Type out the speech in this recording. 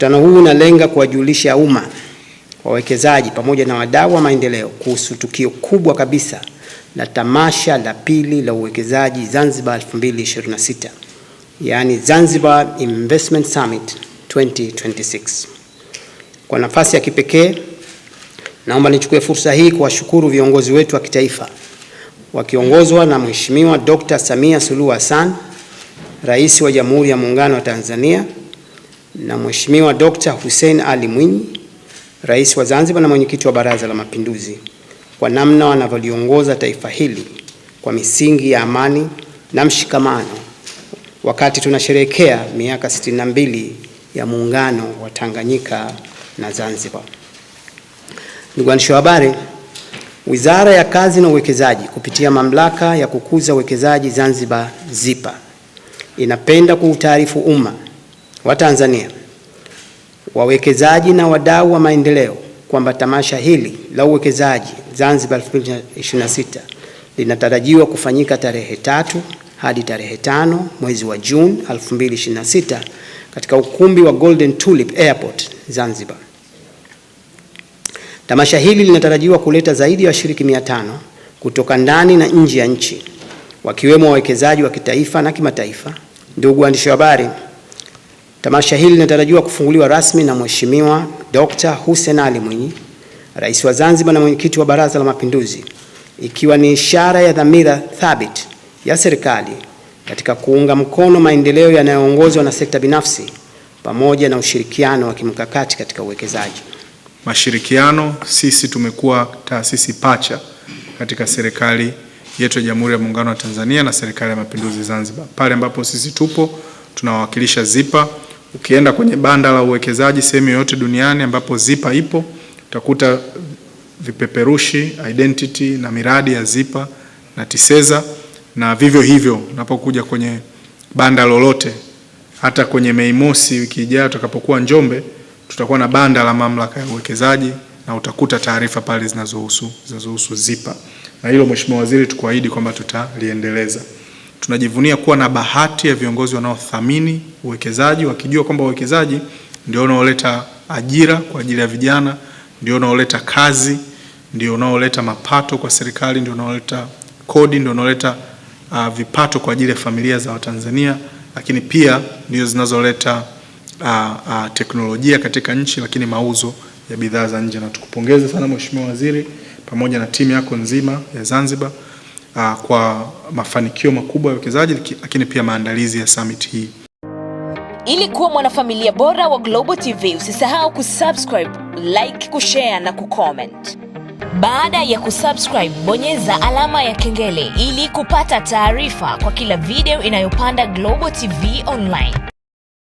Mkutano huu unalenga kuwajulisha umma, wawekezaji pamoja na wadau wa maendeleo kuhusu tukio kubwa kabisa la tamasha la pili la uwekezaji Zanzibar 2026, yaani Zanzibar Investment Summit 2026. Kwa nafasi ya kipekee, naomba nichukue fursa hii kuwashukuru viongozi wetu wa kitaifa wakiongozwa na Mheshimiwa Dr. Samia Suluhu Hassan, Rais wa Jamhuri ya Muungano wa Tanzania, na Mheshimiwa Dr. Hussein Ali Mwinyi, Rais wa Zanzibar na Mwenyekiti wa Baraza la Mapinduzi, kwa namna wanavyoliongoza taifa hili kwa misingi ya amani na mshikamano wakati tunasherehekea miaka 62 ya muungano wa Tanganyika na Zanzibar. Ndugu waandishi wa habari, Wizara ya Kazi na Uwekezaji kupitia Mamlaka ya Kukuza Uwekezaji Zanzibar ZIPA inapenda kuutaarifu umma wa Tanzania, wawekezaji na wadau wa maendeleo kwamba tamasha hili la uwekezaji Zanzibar 2026 linatarajiwa kufanyika tarehe 3 hadi tarehe 5 mwezi wa Juni 2026 katika ukumbi wa Golden Tulip Airport Zanzibar. Tamasha hili linatarajiwa kuleta zaidi ya washiriki 500 kutoka ndani na nje ya nchi, wakiwemo wawekezaji wa kitaifa na kimataifa. Ndugu waandishi wa habari, tamasha hili linatarajiwa kufunguliwa rasmi na Mheshimiwa Dr. Hussein Ali Mwinyi, Rais wa Zanzibar na Mwenyekiti wa Baraza la Mapinduzi, ikiwa ni ishara ya dhamira thabiti ya serikali katika kuunga mkono maendeleo yanayoongozwa na sekta binafsi pamoja na ushirikiano wa kimkakati katika uwekezaji. Mashirikiano, sisi tumekuwa taasisi pacha katika serikali yetu ya Jamhuri ya Muungano wa Tanzania na Serikali ya Mapinduzi Zanzibar. Pale ambapo sisi tupo tunawakilisha ZIPA. Ukienda kwenye banda la uwekezaji sehemu yote duniani ambapo ZIPA ipo, utakuta vipeperushi, identity na miradi ya ZIPA na TISEZA, na vivyo hivyo unapokuja kwenye banda lolote, hata kwenye Mei Mosi wiki ijayo tutakapokuwa Njombe, tutakuwa na banda la Mamlaka ya Uwekezaji na utakuta taarifa pale zinazohusu ZIPA. Na hilo Mheshimiwa Waziri tukuahidi kwamba tutaliendeleza. Tunajivunia kuwa na bahati ya viongozi wanaothamini uwekezaji, wakijua kwamba uwekezaji ndio unaoleta ajira kwa ajili ya vijana, ndio unaoleta kazi, ndio unaoleta mapato kwa serikali, ndio unaoleta kodi, ndio unaoleta vipato kwa ajili ya familia za Watanzania, lakini pia ndio zinazoleta teknolojia katika nchi, lakini mauzo ya bidhaa za nje. Na tukupongeze sana Mheshimiwa Waziri pamoja na timu yako nzima ya Zanzibar kwa mafanikio makubwa ya uwekezaji, lakini pia maandalizi ya summit hii. Ili kuwa mwanafamilia bora wa Global TV, usisahau kusubscribe, like, kushare na kucomment. Baada ya kusubscribe, bonyeza alama ya kengele ili kupata taarifa kwa kila video inayopanda Global TV Online.